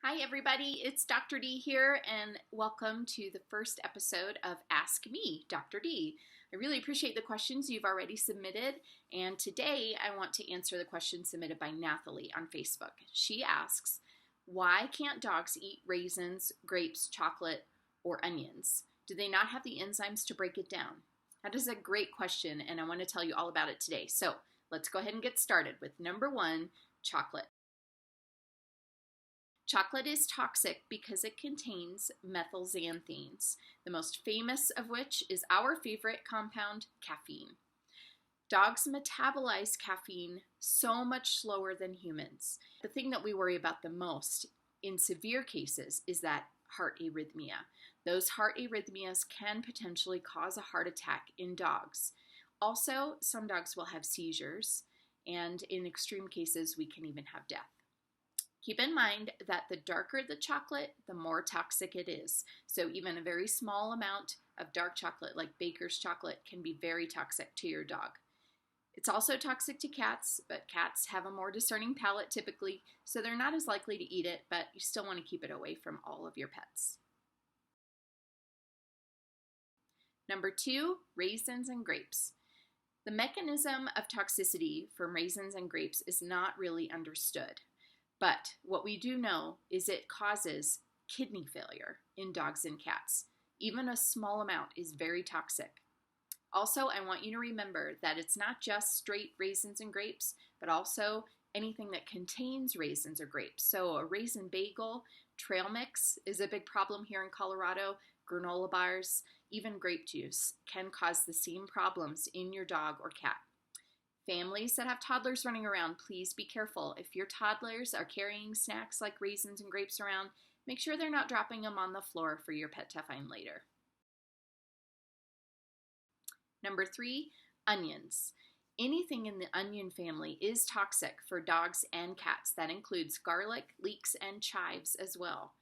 Hi everybody, it's Dr. D here and welcome to the first episode of Ask Me, Dr. D. I really appreciate the questions you've already submitted, and today I want to answer the question submitted by Nathalie on Facebook. She asks, why can't dogs eat raisins, grapes, chocolate, or onions? Do they not have the enzymes to break it down? That is a great question and I want to tell you all about it today. So let's go ahead and get started with number one, chocolate. Chocolate is toxic because it contains methylxanthines, the most famous of which is our favorite compound, caffeine. Dogs metabolize caffeine so much slower than humans. The thing that we worry about the most in severe cases is that heart arrhythmia. Those heart arrhythmias can potentially cause a heart attack in dogs. Also, some dogs will have seizures, and in extreme cases, we can even have death. Keep in mind that the darker the chocolate, the more toxic it is. So even a very small amount of dark chocolate, like Baker's chocolate, can be very toxic to your dog. It's also toxic to cats, but cats have a more discerning palate typically, so they're not as likely to eat it, but you still want to keep it away from all of your pets. Number two, raisins and grapes. The mechanism of toxicity from raisins and grapes is not really understood. But what we do know is it causes kidney failure in dogs and cats. Even a small amount is very toxic. Also, I want you to remember that it's not just straight raisins and grapes, but also anything that contains raisins or grapes. So a raisin bagel, trail mix is a big problem here in Colorado. Granola bars, even grape juice can cause the same problems in your dog or cat. Families that have toddlers running around, please be careful. If your toddlers are carrying snacks like raisins and grapes around, make sure they're not dropping them on the floor for your pet to find later. Number three, onions. Anything in the onion family is toxic for dogs and cats. That includes garlic, leeks, and chives as well.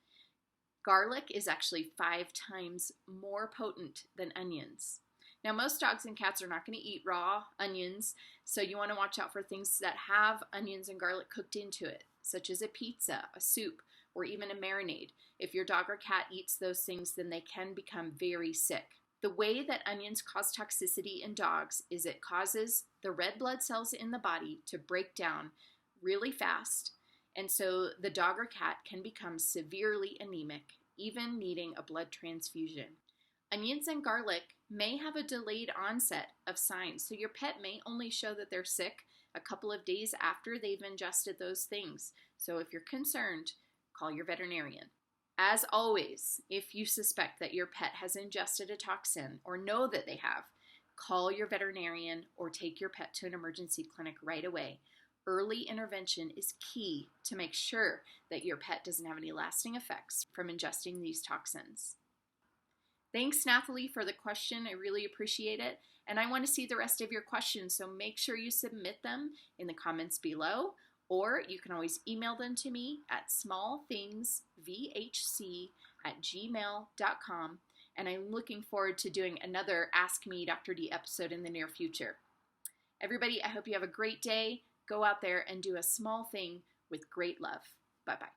Garlic is actually 5 times more potent than onions. Now, most dogs and cats are not going to eat raw onions, so you want to watch out for things that have onions and garlic cooked into it, such as a pizza, a soup, or even a marinade. If your dog or cat eats those things, then they can become very sick. The way that onions cause toxicity in dogs is it causes the red blood cells in the body to break down really fast, and so the dog or cat can become severely anemic, even needing a blood transfusion. Onions and garlic may have a delayed onset of signs, so your pet may only show that they're sick a couple of days after they've ingested those things. So if you're concerned, call your veterinarian. As always, if you suspect that your pet has ingested a toxin or know that they have, call your veterinarian or take your pet to an emergency clinic right away. Early intervention is key to make sure that your pet doesn't have any lasting effects from ingesting these toxins. Thanks, Nathalie, for the question. I really appreciate it. And I want to see the rest of your questions, so make sure you submit them in the comments below, or you can always email them to me at smallthingsvhc@gmail.com. And I'm looking forward to doing another Ask Me Dr. D episode in the near future. Everybody, I hope you have a great day. Go out there and do a small thing with great love. Bye-bye.